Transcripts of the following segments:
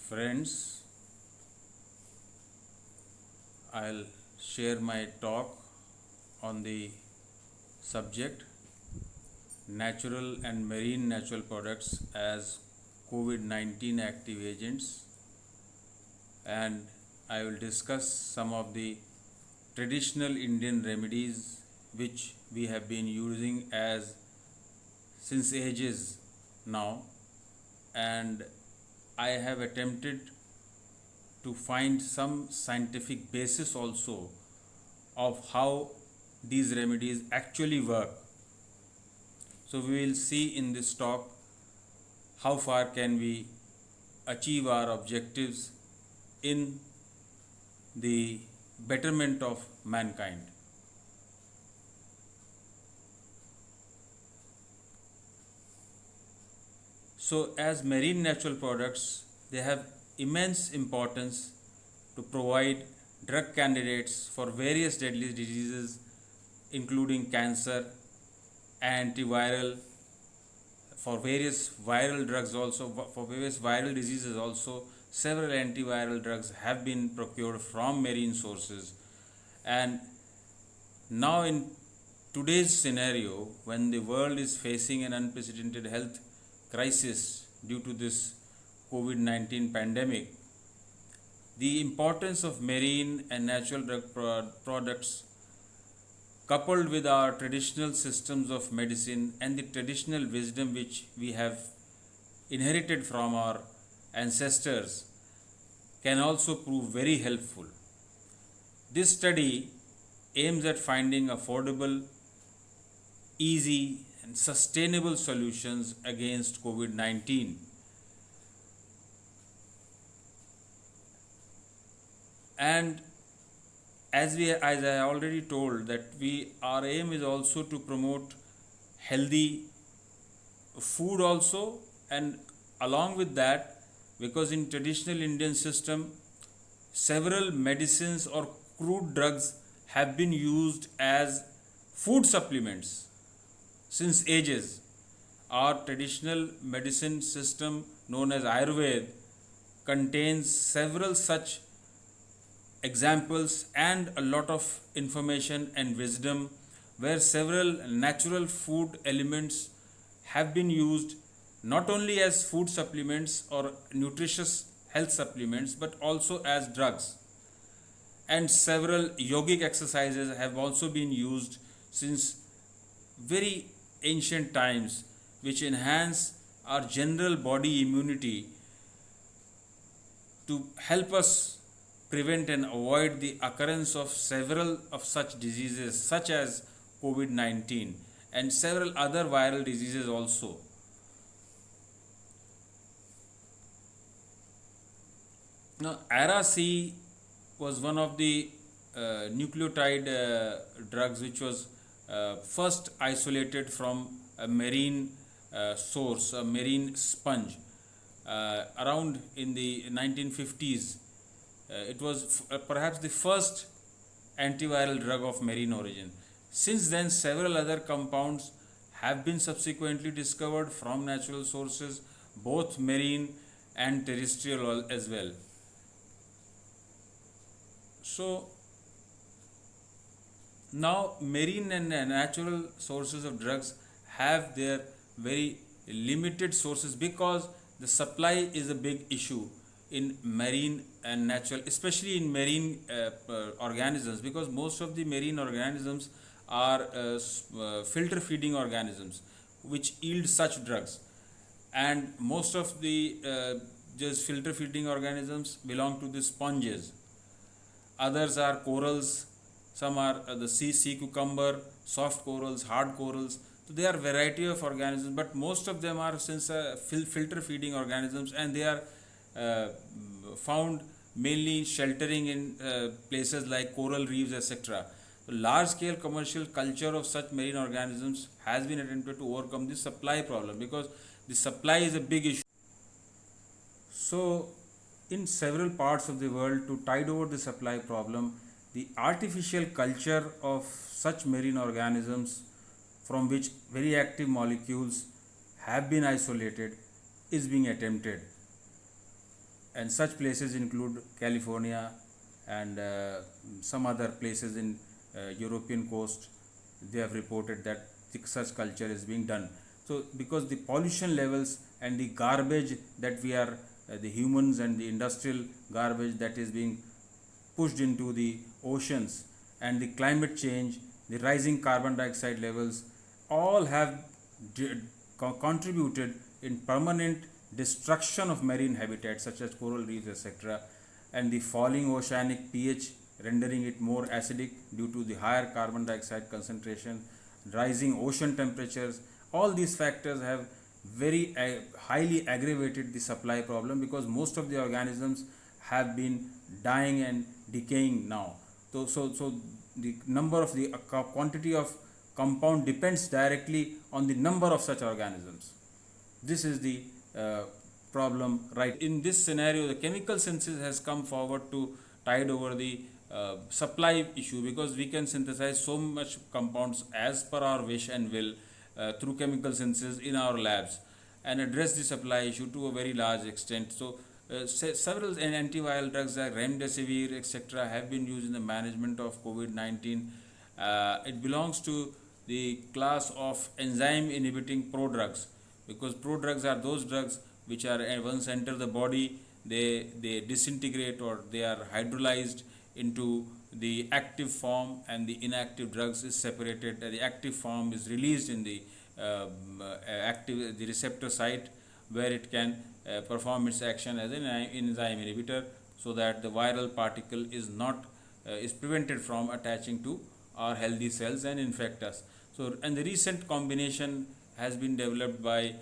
Friends, I'll share my talk on the subject natural and marine natural products as COVID-19 active agents, and I will discuss some of the traditional Indian remedies which we have been using as since ages now, and I have attempted to find some scientific basis also of how these remedies actually work. So we will see in this talk how far can we achieve our objectives in the betterment of mankind. So as marine natural products, they have immense importance to provide drug candidates for various deadly diseases including cancer, antiviral, for various viral drugs also, for various viral diseases also. Several antiviral drugs have been procured from marine sources, and now in today's scenario, when the world is facing an unprecedented health crisis due to this COVID-19 pandemic, the importance of marine and natural drug products coupled with our traditional systems of medicine and the traditional wisdom which we have inherited from our ancestors can also prove very helpful. This study aims at finding affordable, easy, and sustainable solutions against COVID-19. And as I already told, that our aim is also to promote healthy food also, and along with that, because in traditional Indian system several medicines or crude drugs have been used as food supplements since ages. Our traditional medicine system known as Ayurveda contains several such examples and a lot of information and wisdom where several natural food elements have been used not only as food supplements or nutritious health supplements but also as drugs, and several yogic exercises have also been used since very ancient times which enhance our general body immunity to help us prevent and avoid the occurrence of several of such diseases such as COVID-19 and several other viral diseases also. Now, Ara-C was one of the nucleotide drugs which was first isolated from a marine source, a marine sponge, around in the 1950s. It was perhaps the first antiviral drug of marine origin. Since then, several other compounds have been subsequently discovered from natural sources, both marine and terrestrial as well. So, now marine and natural sources of drugs have their very limited sources because the supply is a big issue in marine and natural, especially in marine organisms, because most of the marine organisms are filter feeding organisms which yield such drugs, and most of the just filter feeding organisms belong to the sponges. Others are corals, some are the sea cucumber, soft corals, hard corals. So they are variety of organisms, but most of them are since filter feeding organisms, and they are found mainly sheltering in places like coral reefs, etc. So large scale commercial culture of such marine organisms has been attempted to overcome the supply problem because the supply is a big issue. So in several parts of the world, to tide over the supply problem, the artificial culture of such marine organisms from which very active molecules have been isolated is being attempted. and such places include California and some other places in European coast. They have reported that such culture is being done. So because the pollution levels and the garbage that we are the humans and the industrial garbage that is being pushed into the oceans, and the climate change, the rising carbon dioxide levels, all have contributed in permanent destruction of marine habitats such as coral reefs, etc., and the falling oceanic pH rendering it more acidic due to the higher carbon dioxide concentration, rising ocean temperatures. All these factors have very highly aggravated the supply problem, because most of the organisms have been dying and decaying now. So the number of the quantity of compound depends directly on the number of such organisms. This is the problem, right? In this scenario, the chemical synthesis has come forward to tide over the supply issue, because we can synthesize so much compounds as per our wish and will through chemical synthesis in our labs, and address the supply issue to a very large extent. So several antiviral drugs like remdesivir, etc., have been used in the management of COVID-19. It belongs to the class of enzyme inhibiting prodrugs, because prodrugs are those drugs which are once enter the body, they disintegrate, or they are hydrolyzed into the active form, and the inactive drugs is separated. The active form is released in the the receptor site, where it can perform its action as an enzyme inhibitor, so that the viral particle is not is prevented from attaching to our healthy cells and infect us. So, and the recent combination has been developed by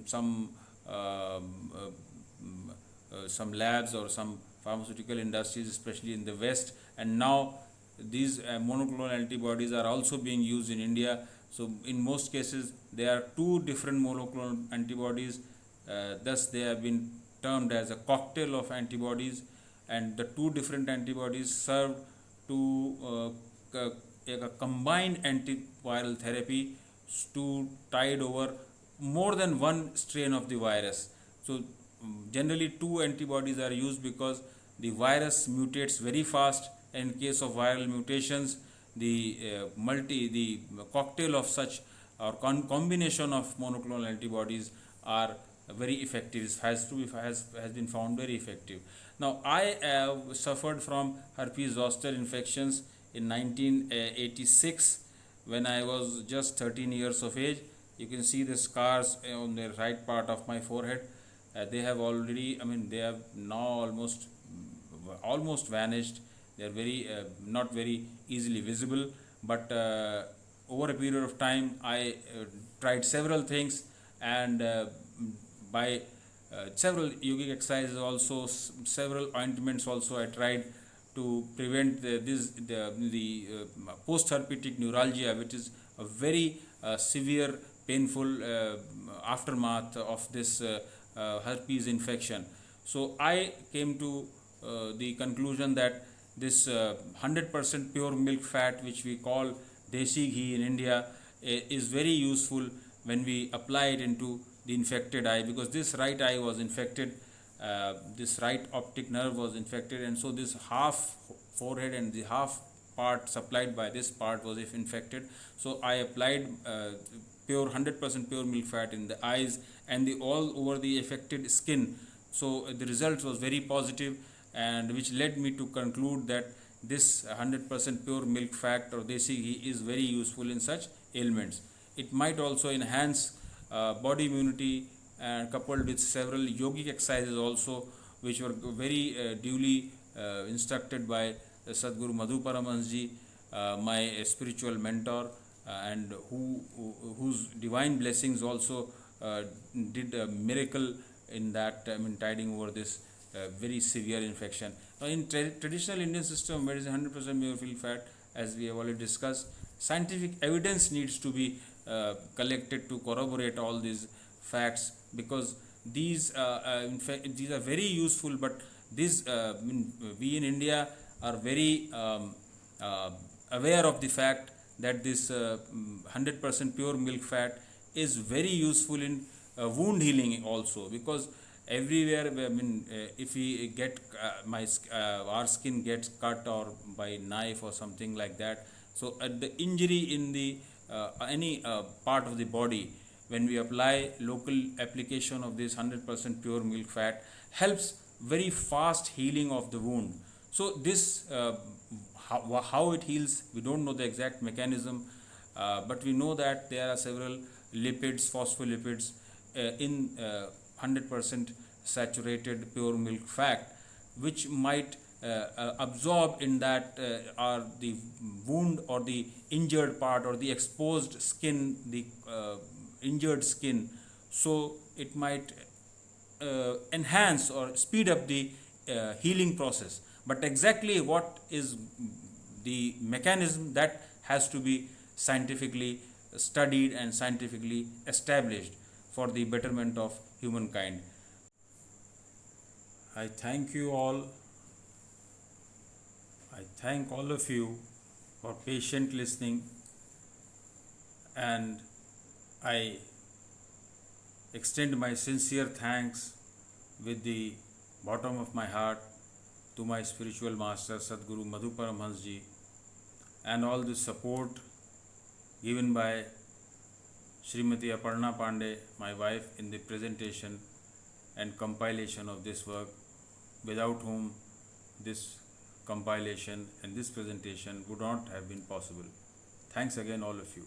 some labs or some pharmaceutical industries, especially in the West, and now these monoclonal antibodies are also being used in India. So in most cases there are two different monoclonal antibodies, thus they have been termed as a cocktail of antibodies, and the two different antibodies serve to a combined antiviral therapy to tide over more than one strain of the virus. So generally two antibodies are used because the virus mutates very fast. In case of viral mutations, the cocktail of such or combination of monoclonal antibodies are very effective. It has been found very effective. Now I suffered from herpes zoster infections in 1986 when I was just 13 years of age. You can see the scars on the right part of my forehead. They have already, they have now almost vanished. They are very not very easily visible, but over a period of time I tried several things, and by several yogic exercises, also several ointments also I tried to prevent the post-herpetic neuralgia, which is a very severe painful aftermath of this herpes infection. So I came to the conclusion that this 100% pure milk fat, which we call desi ghee in India, is very useful when we apply it into the infected eye, because this right eye was infected, this right optic nerve was infected, and so this half forehead and the half part supplied by this part was infected. So I applied pure 100% pure milk fat in the eyes and all over the affected skin. So the result was very positive, and which led me to conclude that this 100% pure milk fat or desi ghee is very useful in such ailments. It might also enhance body immunity, and coupled with several yogic exercises also, which were very duly instructed by Sadhguru Madhu Paramahansa, my spiritual mentor, and whose divine blessings also did a miracle in that, tiding over this very severe infection. Now, in traditional Indian system of medicine, 100% pure milk fat, as we have already discussed, scientific evidence needs to be collected to corroborate all these facts, because these these are very useful, but these we in India are very aware of the fact that this 100% pure milk fat is very useful in wound healing also, because everywhere. I mean, if we get our skin gets cut or by knife or something like that, so the injury in the any part of the body, when we apply local application of this 100% pure milk fat, helps very fast healing of the wound. So this how it heals, we don't know the exact mechanism, but we know that there are several lipids, phospholipids in 100% saturated pure milk fat, which might absorb in that or the wound or the injured part or the exposed skin, the injured skin. So it might enhance or speed up the healing process. But exactly what is the mechanism, that has to be scientifically studied and scientifically established for the betterment of humankind. I thank you all. I thank all of you for patient listening, and I extend my sincere thanks with the bottom of my heart to my spiritual master Sadguru Madhu Paramhans Ji, and all the support given by Srimati Aparna Pandey, my wife, in the presentation and compilation of this work, without whom this compilation and this presentation would not have been possible. Thanks again, all of you.